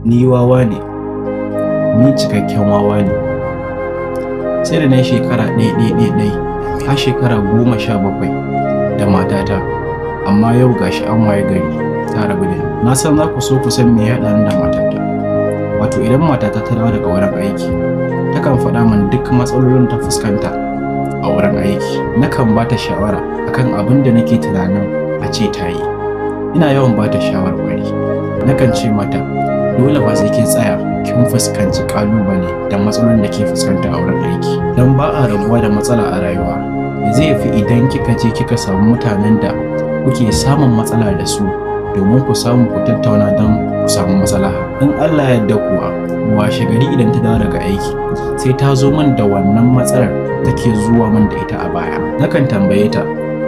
ni wawa ne, ni cikakken wawa ne. Sai da na yi shekara ɗai har shekara 17 da matata, amma yau gashi an waye gari ta rabu da ni. Na san za ku so ku san me ya haɗa ni da matata. Wato idan matata ta dawo daga wurin aiki, takan faɗa min duk matsalolin ta fuskanta a wurin aiki. Nakan ba ta shawara akan abin da nake tunanin a ce ta yi. Ina yawan ba ta shawarwari. Nakan ce mata dole ba sai kin tsaya kin fuskanci ƙalubale da matsalolin da ke fuskanta a wurin aiki. Dan ba a rabuwa da matsala a rayuwa. Zai fi idan kika je kika samu mutanen da kuke samun matsala da su domin ku samu ku tattauna don ku samu maslaha. In Allah ya yarda kuwa, washe gari idan ta dawo daga aiki sai ta zo min da wannan matsalar take zuwa min da ita a baya. Nakan tambaye ta,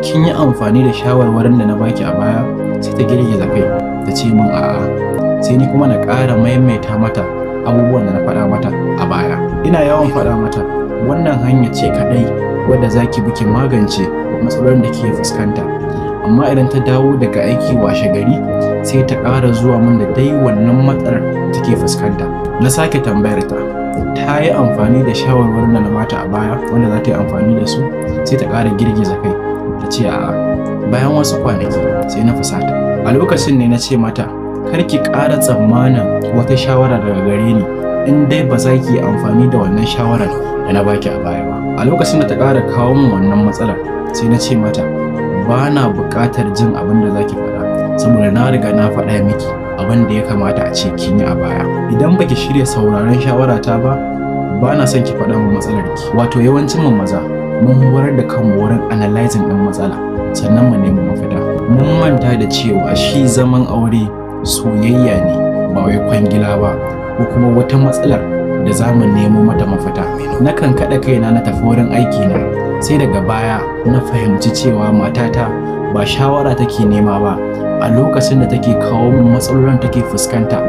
kin yi amfani da shawarwarin da na baki a baya? Sai ta girgiza kai ta ce min a'a. Sai ni kuma na ƙara maimaita mata abubuwan da na faɗa mata a baya. Ina yawan faɗa mata wannan hanya ce kaɗai wadda za ki bi ki magance matsalolin da ke fuskanta. Amma idan ta dawo daga aiki washe gari sai ta ƙara zuwa min da dai wannan matsalar da take fuskanta. Na sake tambayar ta, ta yi amfani da shawarwarin da na bata a baya wanda za ta yi amfani da su? Sai ta ƙara girgiza kai ta ce a'a. Bayan wasu kwanaki sai na fusata. A lokacin ne na ce mata, kar ki ƙara tsammanin wata shawara daga gare ni in dai ba za ki yi amfani da wannan shawarar da na baki a baya ba. A lokacin da ta ƙara kawo min wannan matsalar sai na ce mata ba na buƙatar jin abin da za ki faɗa saboda na riga na faɗa miki abin da ya kamata a ce kin yi a baya. Idan baki shirya sauraron shawarata ba, ba na son ki faɗa min matsalar ki. Wato yawancin mu maza mun horar da kanmu wurin analyzing ɗin matsala sannan mu nemi mafita. Mun manta da cewa shi zaman aure soyayya ne ba wai kwangila ba ko kuma wata matsalar da za mu nemo mata mafita. Nakan kaɗa kaina na tafi wurin aiki na, sai daga baya na fahimci cewa matata ba shawara take nema ba a lokacin da take kawo min matsalolin take fuskanta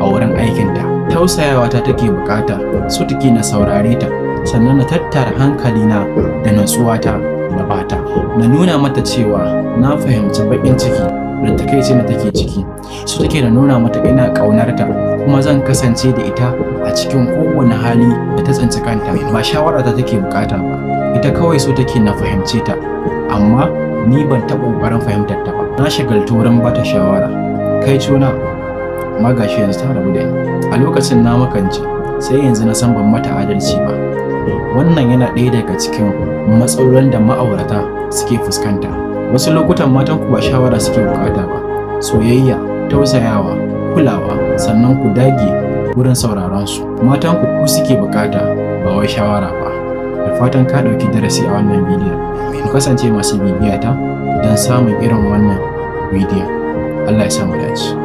a wurin aikinta. Tausayawa ta take bukata, so take na saurare ta sannan na tattara hankalina da natsuwata na bata. Na nuna mata cewa na fahimci baƙin ciki da takaicin da take ciki. So take na nuna mata ina ƙaunarta kuma zan kasance da ita a cikin kowane hali da ta tsinci kanta. Ba shawara ta take bukata ba, ita kawai so take na fahimce ta, amma ni ban taɓa ƙoƙarin fahimtar ta ba. Na shagaltu wurin bata shawara, kai cona amma gashi yanzu ta rabu da ni. A lokacin na makance, sai yanzu na san ban mata adalci ba. Wannan yana ɗaya daga cikin matsalolin da ma'aurata suke fuskanta. Wasu lokutan matan ku ba shawara suke bukata ba, soyayya, tausayawa, kulawa, sannan ku dage wurin sauraron su. Matan ku suke bukata ba wai shawara ba. Da fatan ka ɗauki darasi a wannan bidiyon. Ku kasance masu bibiyata don samun irin wannan bidiyon. Allah ya sa mu dace.